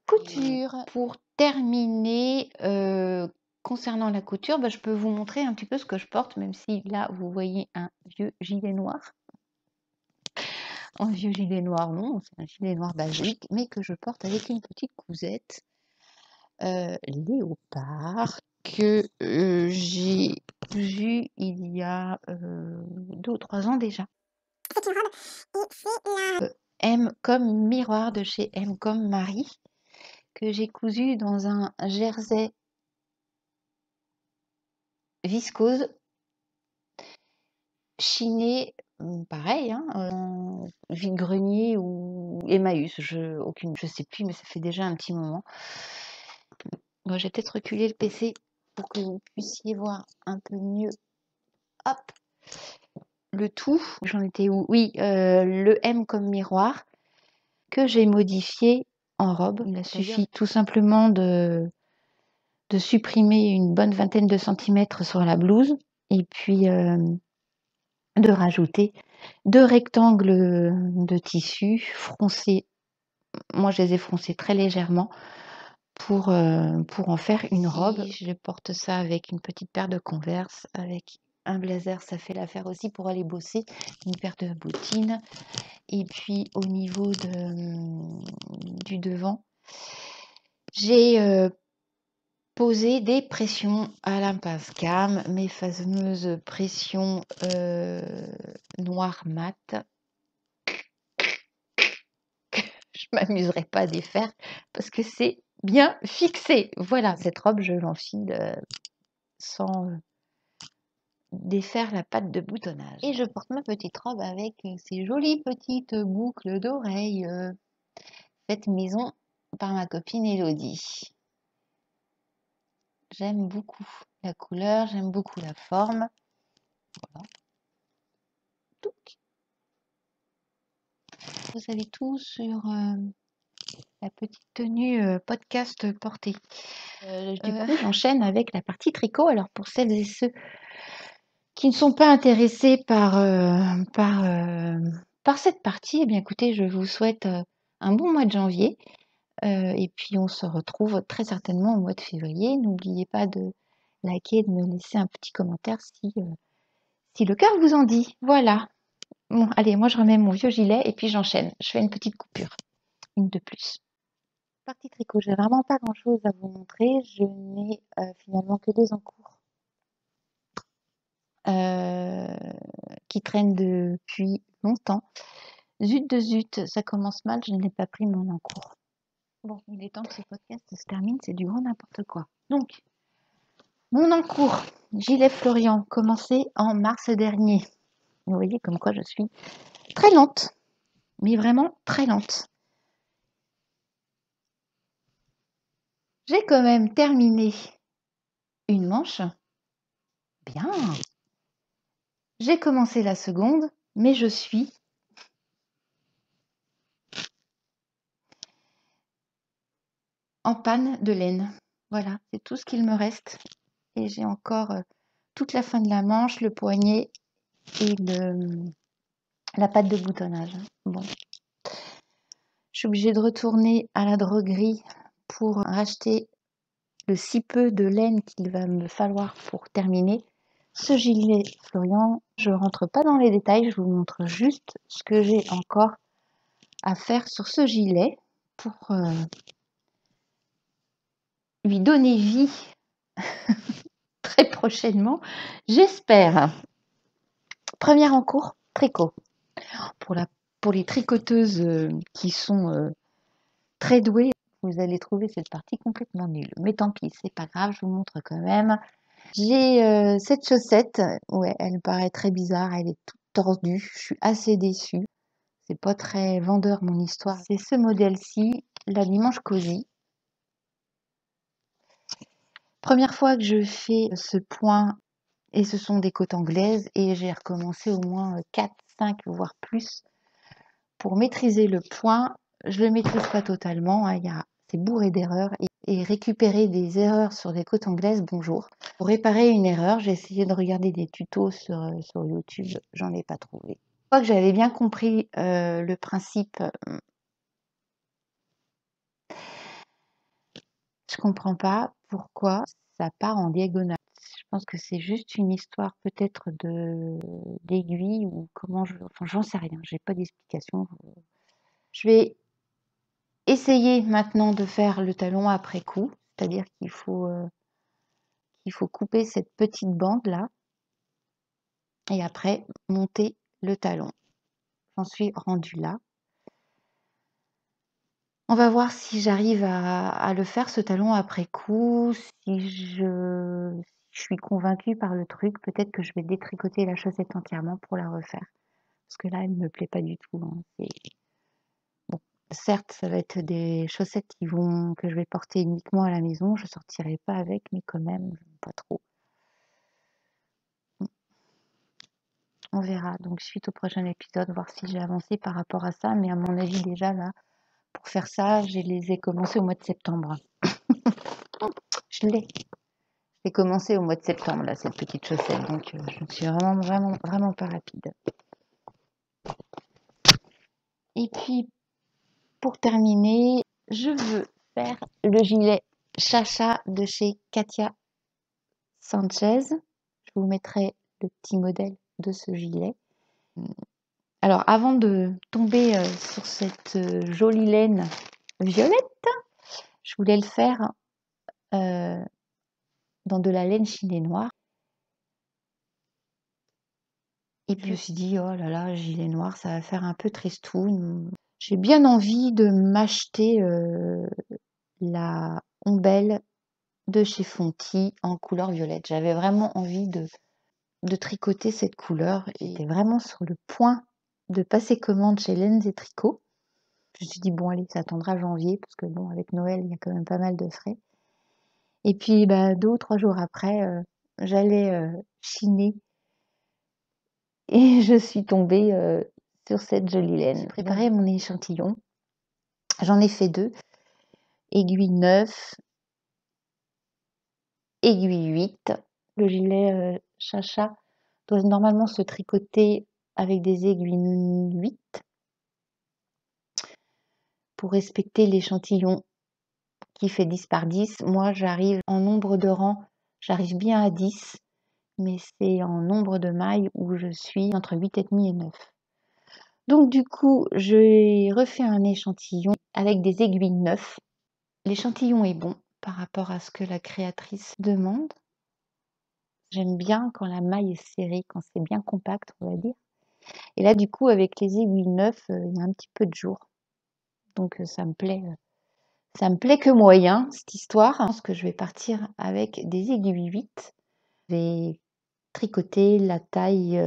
couture. Pour terminer, concernant la couture, je peux vous montrer un petit peu ce que je porte, même si là, vous voyez un vieux gilet noir. Un vieux gilet noir, non, c'est un gilet noir basique, mais que je porte avec une petite cousette léopard que j'ai vue il y a 2 ou 3 ans déjà. C'est une robe et c'est la... M comme miroir de chez M comme Marie, que j'ai cousu dans un jersey viscose chiné, pareil, hein, en vide-grenier ou Emmaüs, je sais plus, mais ça fait déjà un petit moment. Bon, j'ai peut-être reculé le PC pour que vous puissiez voir un peu mieux. Hop, le tout. J'en étais où? Oui, le M comme miroir que j'ai modifié en robe. Il a suffi tout simplement de supprimer une bonne vingtaine de centimètres sur la blouse et puis de rajouter 2 rectangles de tissu froncés. Moi, je les ai froncés très légèrement pour en faire une robe. Je porte ça avec une petite paire de Converse, avec Un blazer, ça fait l'affaire aussi pour aller bosser. Une paire de bottines. Et puis au niveau du devant, j'ai posé des pressions à l'impasse cam, mes fameuses pressions noires mat. Je m'amuserai pas à défaire parce que c'est bien fixé. Voilà, cette robe, je l'enfile sans défaire la patte de boutonnage. Et je porte ma petite robe avec ces jolies petites boucles d'oreilles faites maison par ma copine Elodie. J'aime beaucoup la couleur, j'aime beaucoup la forme. Voilà. Donc, vous savez tout sur la petite tenue podcast portée. Du coup, j'enchaîne avec la partie tricot. Alors, pour celles et ceux qui ne sont pas intéressés par cette partie, eh bien, écoutez, je vous souhaite un bon mois de janvier. Et puis, on se retrouve très certainement au mois de février. N'oubliez pas de liker et de me laisser un petit commentaire si le cœur vous en dit. Voilà. Bon, allez, moi, je remets mon vieux gilet et puis j'enchaîne. Je fais une petite coupure. Une de plus. Partie tricot, j'ai vraiment pas grand-chose à vous montrer. Je n'ai finalement que des encours qui traînent depuis longtemps. Zut de zut, ça commence mal, je n'ai pas pris mon encours. Bon, il est temps que ce podcast se termine, c'est du grand n'importe quoi. Donc, mon encours, gilet Florian, commencé en mars dernier. Vous voyez comme quoi je suis très lente, mais vraiment très lente. J'ai quand même terminé une manche. Bien. J'ai commencé la seconde, mais je suis en panne de laine. Voilà, c'est tout ce qu'il me reste. Et j'ai encore toute la fin de la manche, le poignet et la patte de boutonnage. Bon. Je suis obligée de retourner à la droguerie pour racheter le si peu de laine qu'il va me falloir pour terminer ce gilet Florian. Je ne rentre pas dans les détails, je vous montre juste ce que j'ai encore à faire sur ce gilet pour lui donner vie très prochainement, j'espère. Premier en cours, tricot. Pour les tricoteuses qui sont très douées, vous allez trouver cette partie complètement nulle. Mais tant pis, c'est pas grave, je vous montre quand même. J'ai cette chaussette, ouais, elle paraît très bizarre, elle est toute tordue, je suis assez déçue. C'est pas très vendeur mon histoire. C'est ce modèle-ci, la dimanche cosy. Première fois que je fais ce point, et ce sont des côtes anglaises, et j'ai recommencé au moins 4, 5, voire plus, pour maîtriser le point. Je le maîtrise pas totalement, hein, c'est bourré d'erreurs, et récupérer des erreurs sur des côtes anglaises, bonjour. Pour réparer une erreur, j'ai essayé de regarder des tutos sur YouTube, j'en ai pas trouvé. Une fois que j'avais bien compris le principe, je comprends pas pourquoi ça part en diagonale. Je pense que c'est juste une histoire peut-être d'aiguille ou comment enfin j'en sais rien, j'ai pas d'explication. Je vais essayer maintenant de faire le talon après coup, c'est-à-dire qu'il faut couper cette petite bande là et après monter le talon. J'en suis rendue là. On va voir si j'arrive à le faire ce talon après coup, si je suis convaincue par le truc, peut-être que je vais détricoter la chaussette entièrement pour la refaire. Parce que là, elle ne me plaît pas du tout, hein. Bon, certes, ça va être des chaussettes que je vais porter uniquement à la maison, je sortirai pas avec, mais quand même, pas trop. On verra. Donc, suite au prochain épisode, voir si j'ai avancé par rapport à ça. Mais à mon avis, déjà, là, pour faire ça, je les ai commencés au mois de septembre. Je l'ai commencé au mois de septembre, là, cette petite chaussette. Donc, je ne suis vraiment pas rapide. Et puis, pour terminer, je veux faire le gilet Chacha de chez Katia Sanchez. Je vous mettrai le petit modèle de ce gilet. Alors, avant de tomber sur cette jolie laine violette, je voulais le faire dans de la laine chinée noire. Et puis je me suis dit, oh là là, gilet noir, ça va faire un peu tristoun. J'ai bien envie de m'acheter la ombelle de chez Fonty en couleur violette. J'avais vraiment envie de tricoter cette couleur et j'étais vraiment sur le point de passer commande chez Laines et Tricot. Je me suis dit, bon, allez, ça attendra janvier, parce que bon, avec Noël, il y a quand même pas mal de frais. Et puis, 2 ou 3 jours après, j'allais chiner et je suis tombée sur cette jolie laine. J'ai préparé mon échantillon. J'en ai fait 2. Aiguille 9, aiguille 8. Le gilet Chacha doit normalement se tricoter avec des aiguilles 8 pour respecter l'échantillon qui fait 10 par 10. Moi, j'arrive en nombre de rangs, j'arrive bien à 10, mais c'est en nombre de mailles où je suis entre 8,5 et 9. Donc du coup, j'ai refait un échantillon avec des aiguilles 9. L'échantillon est bon par rapport à ce que la créatrice demande. J'aime bien quand la maille est serrée, quand c'est bien compact, on va dire. Et là, du coup, avec les aiguilles 9, il y a un petit peu de jour. Donc ça me plaît que moyen, cette histoire. Je pense que je vais partir avec des aiguilles 8. Je vais tricoter la taille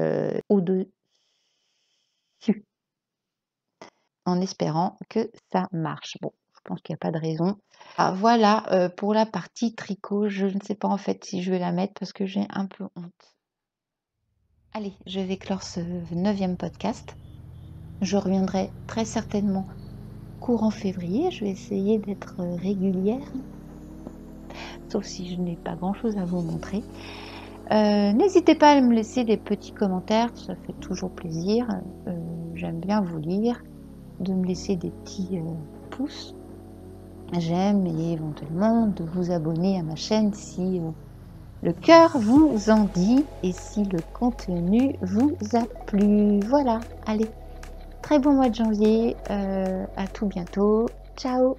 au-dessus en espérant que ça marche. Bon, je pense qu'il n'y a pas de raison. Ah, voilà pour la partie tricot. Je ne sais pas en fait si je vais la mettre parce que j'ai un peu honte. Allez, je vais clore ce 9e podcast. Je reviendrai très certainement courant février. Je vais essayer d'être régulière, sauf si je n'ai pas grand-chose à vous montrer. N'hésitez pas à me laisser des petits commentaires, ça fait toujours plaisir. J'aime bien vous lire, de me laisser des petits pouces. J'aime et éventuellement de vous abonner à ma chaîne si le cœur vous en dit et si le contenu vous a plu. Voilà, allez, très bon mois de janvier, à tout bientôt, ciao.